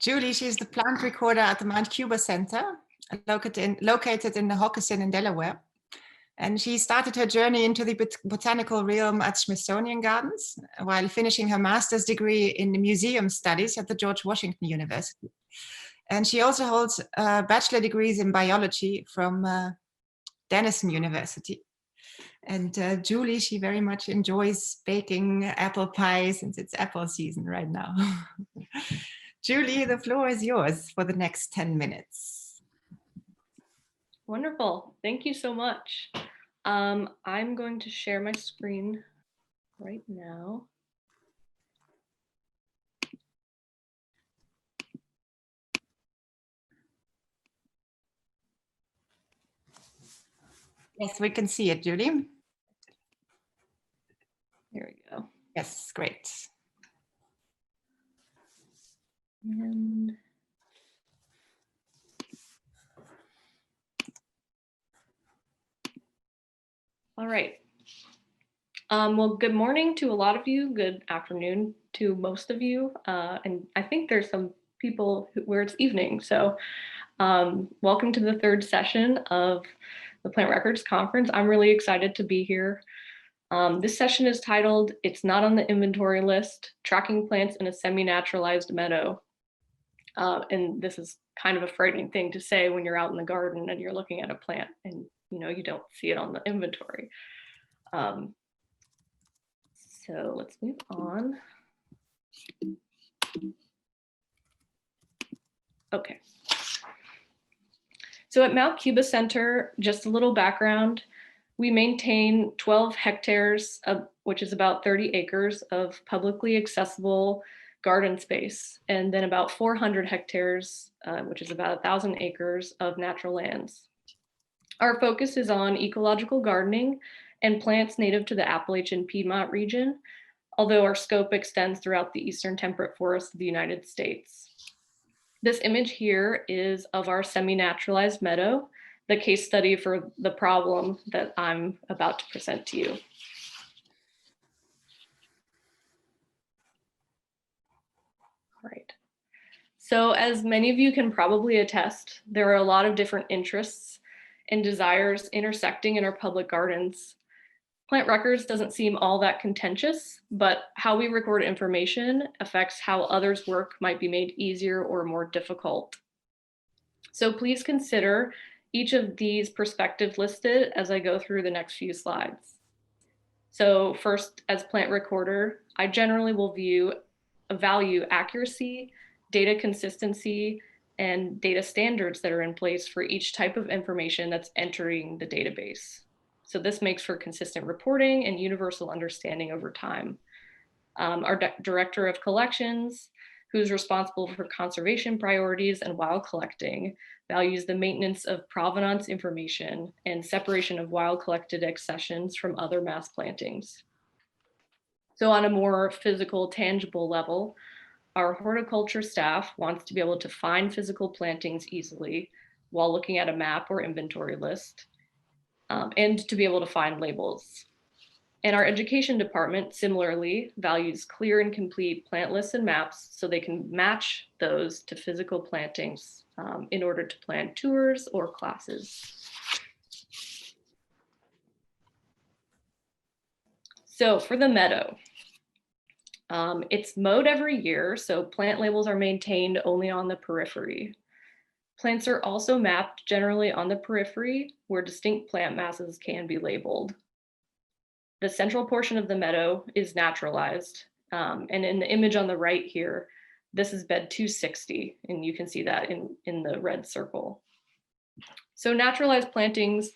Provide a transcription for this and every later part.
Julie, she's the plant recorder at the Cuba Center, located in the Hockerson in Delaware. And she started her journey into the botanical realm at Smithsonian Gardens while finishing her master's degree in museum studies at the George Washington University. And she also holds bachelor degrees in biology from Denison University. And Julie, she very much enjoys baking apple pie since it's apple season right now. Julie, the floor is yours for the next 10 minutes. Wonderful. Thank you so much. I'm going to share my screen right now. Yes, we can see it, Julie. Here we go. Yes, great. And all right. Well, good morning to a lot of you. Good afternoon to most of you. And I think there's some people where it's evening. So welcome to the third session of the Plant Records Conference. I'm really excited to be here. This session is titled, "It's Not on the Inventory List, Tracking Plants in a Semi-Naturalized Meadow." And this is kind of a frightening thing to say when you're out in the garden and you're looking at a plant and you don't see it on the inventory. So let's move on. Okay. So at Cuba Center, just a little background, we maintain 12 hectares, which is about 30 acres of publicly accessible garden space, and then about 400 hectares, which is about 1,000 acres of natural lands. Our focus is on ecological gardening and plants native to the Appalachian Piedmont region, although our scope extends throughout the eastern temperate forests of the United States. This image here is of our semi-naturalized meadow, the case study for the problem that I'm about to present to you. All right. So as many of you can probably attest, there are a lot of different interests and desires intersecting in our public gardens. Plant records doesn't seem all that contentious, but how we record information affects how others' work might be made easier or more difficult. So please consider each of these perspectives listed as I go through the next few slides. So first, as plant recorder, I generally will value accuracy, data consistency, and data standards that are in place for each type of information that's entering the database. So this makes for consistent reporting and universal understanding over time. Our director of collections, who's responsible for conservation priorities and wild collecting, values the maintenance of provenance information and separation of wild collected accessions from other mass plantings. So on a more physical, tangible level, our horticulture staff wants to be able to find physical plantings easily while looking at a map or inventory list, and to be able to find labels. And our education department similarly values clear and complete plant lists and maps so they can match those to physical plantings in order to plan tours or classes. So for the meadow, it's mowed every year, so plant labels are maintained only on the periphery. Plants are also mapped generally on the periphery where distinct plant masses can be labeled. The central portion of the meadow is naturalized. And in the image on the right here, this is bed 260, and you can see that in the red circle. So naturalized plantings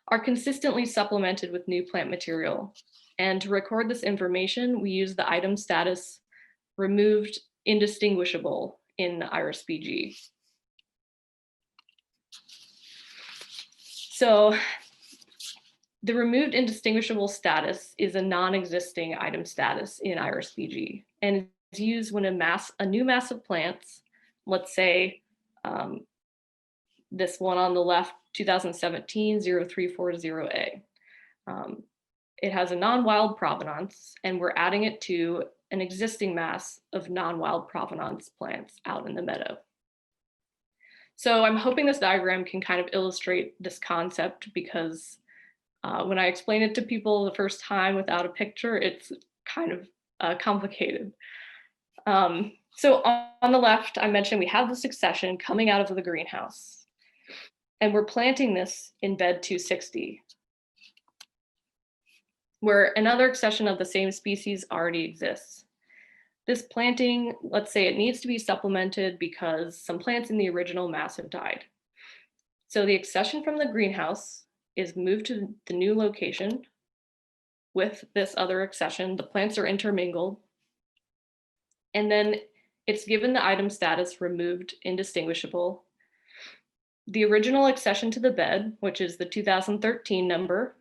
are consistently supplemented with new plant material. And to record this information, we use the item status removed indistinguishable in IrisBG. So the removed indistinguishable status is a non-existing item status in IrisBG, and it's used when a new mass of plants, let's say this one on the left, 2017 0340A. It has a non-wild provenance, and we're adding it to an existing mass of non-wild provenance plants out in the meadow. So I'm hoping this diagram can kind of illustrate this concept, because when I explain it to people the first time without a picture, it's kind of complicated. So on the left, I mentioned we have the succession coming out of the greenhouse, and we're planting this in bed 260, where another accession of the same species already exists. This planting, let's say it needs to be supplemented because some plants in the original mass have died. So the accession from the greenhouse is moved to the new location with this other accession. The plants are intermingled, and then it's given the item status removed indistinguishable. The original accession to the bed, which is the 2013 number,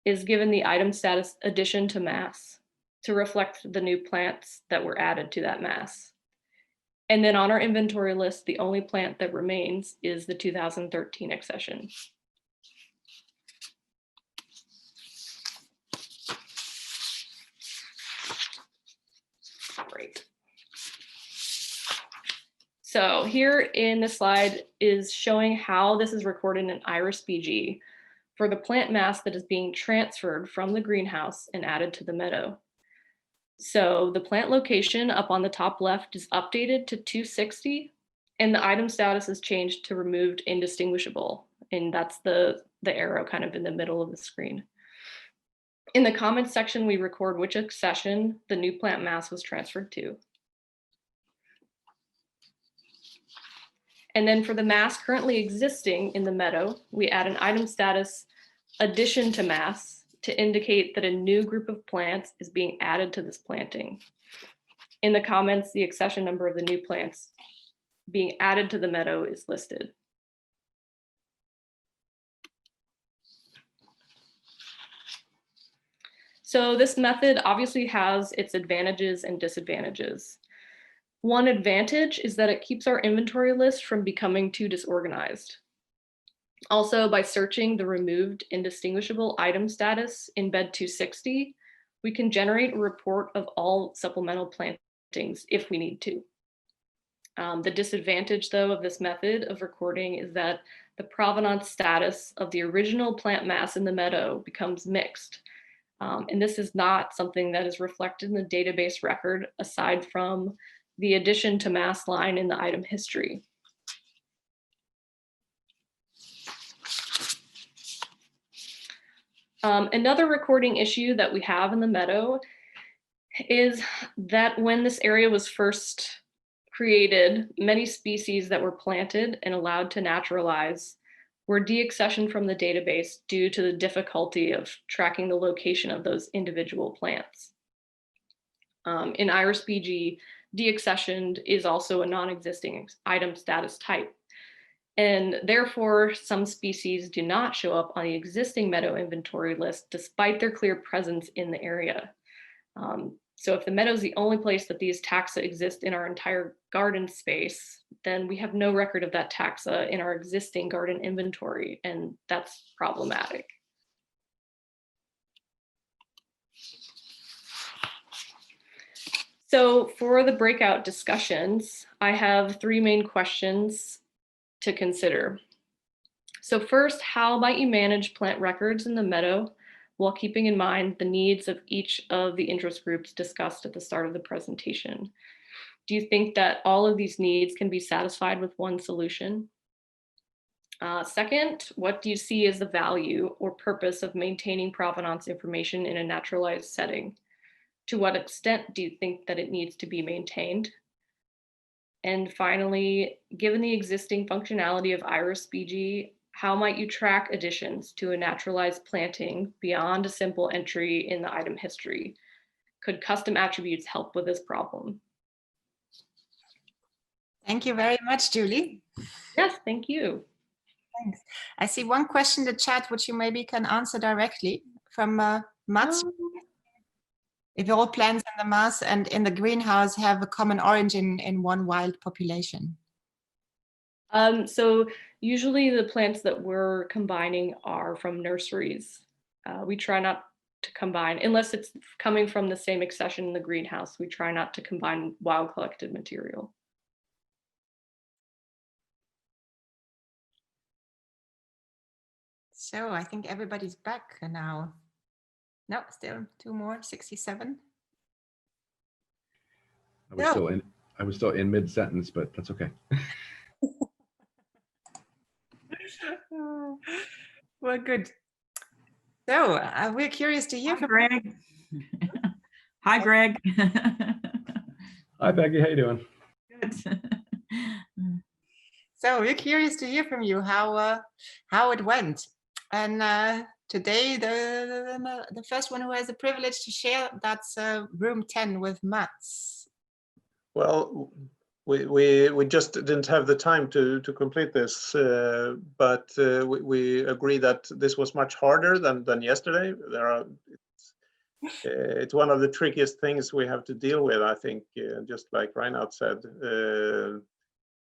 is given the item status addition to mass to reflect the new plants that were added to that mass. And then on our inventory list, the only plant that remains is the 2013 accession. Great. So here in the slide is showing how this is recorded in IrisBG for the plant mass that is being transferred from the greenhouse and added to the meadow. So the plant location up on the top left is updated to 260, and the item status is changed to removed indistinguishable. And that's the arrow kind of in the middle of the screen. In the comments section, we record which accession the new plant mass was transferred to. And then for the mass currently existing in the meadow, we add an item status addition to mass to indicate that a new group of plants is being added to this planting. In the comments, the accession number of the new plants being added to the meadow is listed. So this method obviously has its advantages and disadvantages. One advantage is that it keeps our inventory list from becoming too disorganized. Also, by searching the removed indistinguishable item status in bed 260, we can generate a report of all supplemental plantings if we need to. The disadvantage, though, of this method of recording is that the provenance status of the original plant mass in the meadow becomes mixed. And this is not something that is reflected in the database record aside from the addition to mass line in the item history. Another recording issue that we have in the meadow is that when this area was first created, many species that were planted and allowed to naturalize were deaccessioned from the database due to the difficulty of tracking the location of those individual plants. In IrisBG, deaccessioned is also a non-existing item status type. And therefore, some species do not show up on the existing meadow inventory list despite their clear presence in the area. So if the meadow is the only place that these taxa exist in our entire garden space, then we have no record of that taxa in our existing garden inventory, and that's problematic. So for the breakout discussions, I have three main questions to consider. So first, how might you manage plant records in the meadow while keeping in mind the needs of each of the interest groups discussed at the start of the presentation? Do you think that all of these needs can be satisfied with one solution? Second, what do you see as the value or purpose of maintaining provenance information in a naturalized setting? To what extent do you think that it needs to be maintained? And finally, given the existing functionality of IrisBG, how might you track additions to a naturalized planting beyond a simple entry in the item history? Could custom attributes help with this problem? Thank you very much, Julie. Yes, thank you. Thanks. I see one question in the chat, which you maybe can answer directly from Mats. If all plants in the mass and in the greenhouse have a common origin in one wild population? So usually the plants that we're combining are from nurseries. We try not to combine, unless it's coming from the same accession in the greenhouse. We try not to combine wild collected material. So I think everybody's back now. No, still two more, 67. I was still in mid-sentence, but that's okay. Well, good. So we're curious to hear from Greg. Hi, Greg. Hi, Becky. How you doing? Good. So we're curious to hear from you how it went. And today the first one who has the privilege to share, that's room 10 with Mats. Well, we just didn't have the time to complete this, but we agree that this was much harder than yesterday. It's one of the trickiest things we have to deal with, I think, just like Reinhard said,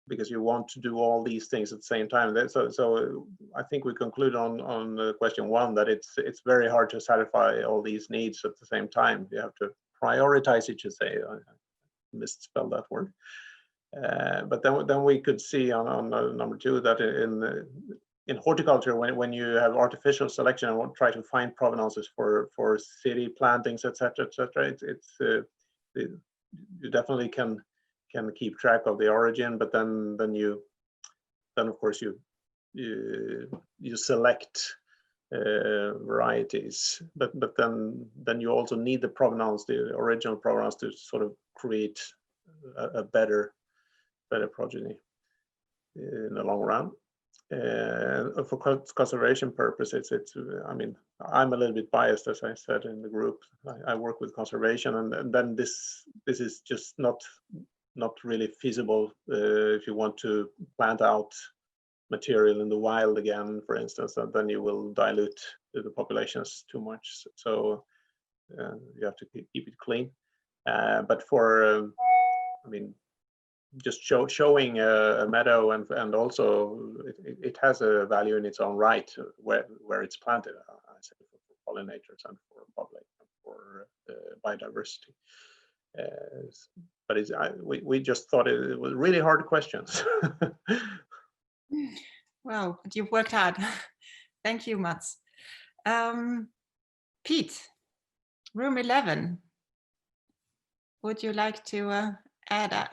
because you want to do all these things at the same time. So I think we conclude on question 1 that it's very hard to satisfy all these needs at the same time. You have to prioritize, you should say. I misspelled that word. But then we could see on number 2 that in horticulture, when you have artificial selection and try to find provenances for city plantings, etc., you definitely can keep track of the origin, but then of course you select varieties, but then you also need the provenance, the original provenance, to sort of create a better progeny in the long run. For conservation purposes, I mean, I'm a little bit biased, as I said in the group. I work with conservation, and then this is just not really feasible if you want to plant out material in the wild again, for instance, and then you will dilute the populations too much. So you have to keep it clean. But for, I mean, just showing a meadow, and also it has a value in its own right where it's planted, I say, for pollinators and for public and for biodiversity. But we just thought it was really hard questions. Well, but you've worked hard. Thank you, Mats. Pete, room 11. Would you like to add?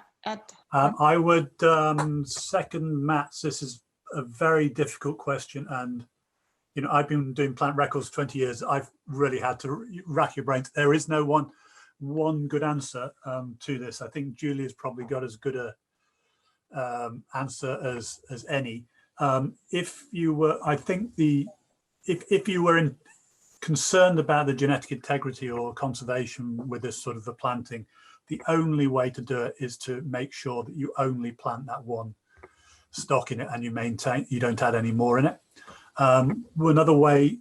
I would second Mats. This is a very difficult question, and you know, I've been doing plant records 20 years. I've really had to rack your brains. There is no one good answer to this. I think Julie has probably got as good a answer as any. If you were, I think if you were concerned about the genetic integrity or conservation with this sort of the planting, the only way to do it is to make sure that you only plant that one stock in it, and you don't add any more in it. Another way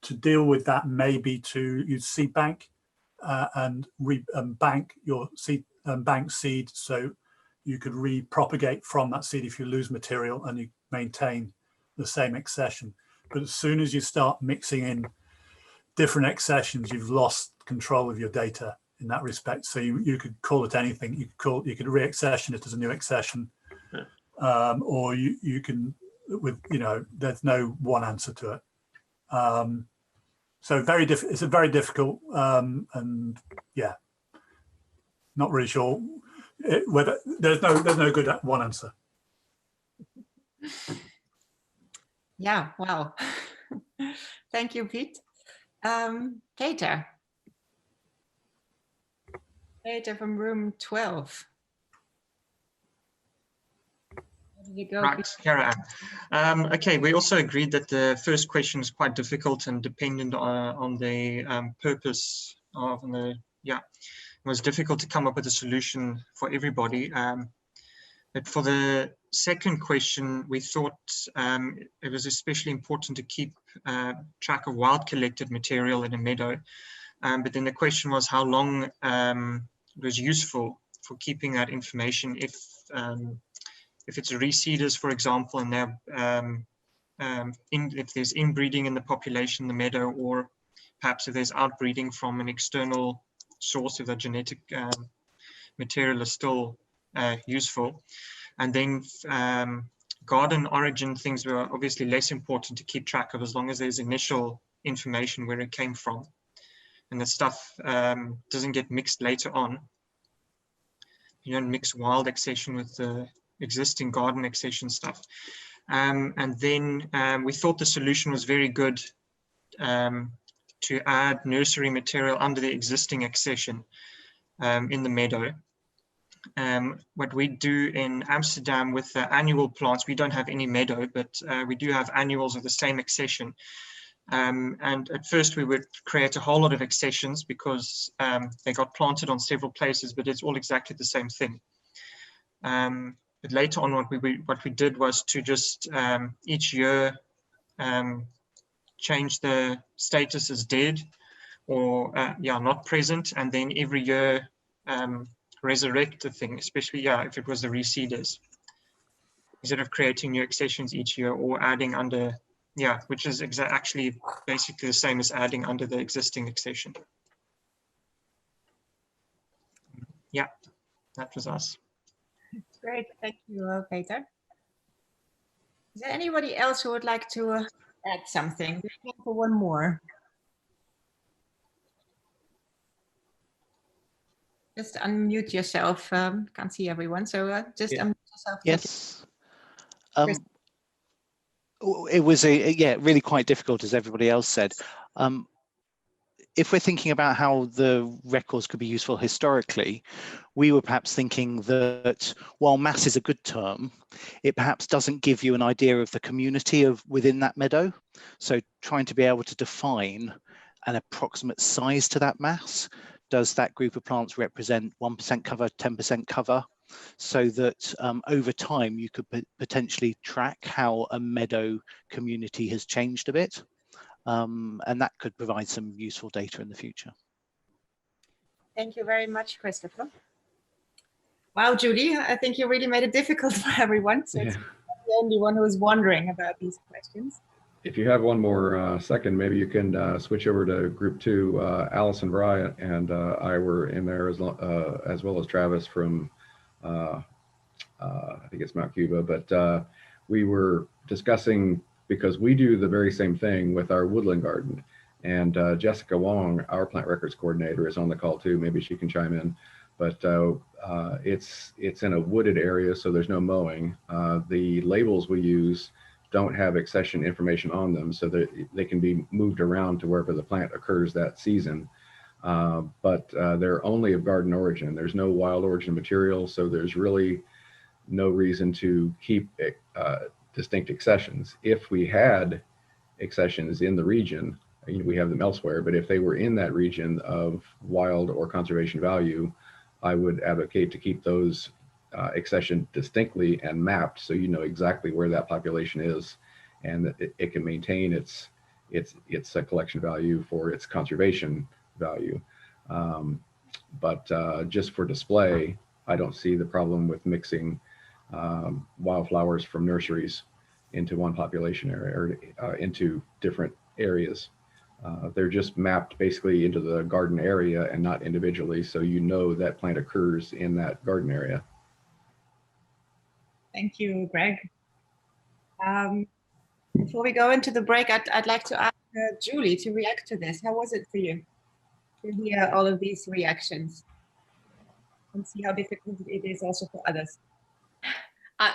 to deal with that may be to use seed bank and bank your seed, bank seed, so you could repropagate from that seed if you lose material and you maintain the same accession. But as soon as you start mixing in different accessions, you've lost control of your data in that respect. So you could call it anything. You could re-accession it as a new accession, or you can, with, you know, there's no one answer to it. So it's a very difficult, and yeah, not really sure whether there's no good one answer. Yeah, wow. Thank you, Pete. Peter from room 12. Where did you go? Right, Kara. Okay, we also agreed that the first question is quite difficult and dependent on the purpose of the, yeah, it was difficult to come up with a solution for everybody. But for the second question, we thought it was especially important to keep track of wild collected material in a meadow. But then the question was how long it was useful for keeping that information if it's reseeders, for example, and they're if there's inbreeding in the population, the meadow, or perhaps if there's outbreeding from an external source, if the genetic material is still useful. And then garden origin things were obviously less important to keep track of, as long as there's initial information where it came from. And the stuff doesn't get mixed later on. You don't mix wild accession with the existing garden accession stuff. And then we thought the solution was very good to add nursery material under the existing accession in the meadow. What we do in Amsterdam with the annual plants, we don't have any meadow, but we do have annuals of the same accession. And at first we would create a whole lot of accessions because they got planted on several places, but it's all exactly the same thing. But later on, what we did was to just each year change the status as dead or not present, and then every year resurrect the thing, especially if it was the reseeders, instead of creating new accessions each year or adding under, which is actually basically the same as adding under the existing accession. Yeah, that was us. Great, thank you, Peter. Is there anybody else who would like to add something? We have time for one more. Just unmute yourself. Can't see everyone, so just unmute yourself. Yes. It was really quite difficult, as everybody else said. If we're thinking about how the records could be useful historically, we were perhaps thinking that while mass is a good term, it perhaps doesn't give you an idea of the community within that meadow. So trying to be able to define an approximate size to that mass. Does that group of plants represent 1% cover, 10% cover? So that over time you could potentially track how a meadow community has changed a bit. And that could provide some useful data in the future. Thank you very much, Christopher. Wow, Judy, I think you really made it difficult for everyone. So it's the only one who is wondering about these questions. If you have one more second, maybe you can switch over to group 2. Alice and Brian and I were in there as well as Travis from, I think it's Mount Cuba, but we were discussing, because we do the very same thing with our woodland garden. And Jessica Wong, our plant records coordinator, is on the call too. Maybe she can chime in. But it's in a wooded area, so there's no mowing. The labels we use don't have accession information on them, so that they can be moved around to wherever the plant occurs that season. But they're only of garden origin. There's no wild origin material, so there's really no reason to keep distinct accessions. If we had accessions in the region, we have them elsewhere, but if they were in that region of wild or conservation value, I would advocate to keep those accession distinctly and mapped, so you know exactly where that population is, and that it can maintain its collection value for its conservation value. But just for display, I don't see the problem with mixing wildflowers from nurseries into one population area or into different areas. They're just mapped basically into the garden area and not individually, so you know that plant occurs in that garden area. Thank you, Greg. Before we go into the break, I'd like to ask Julie to react to this. How was it for you to hear all of these reactions and see how difficult it is also for others?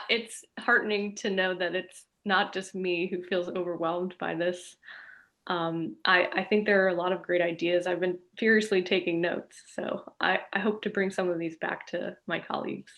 It's heartening to know that it's not just me who feels overwhelmed by this. I think there are a lot of great ideas. I've been furiously taking notes, so I hope to bring some of these back to my colleagues.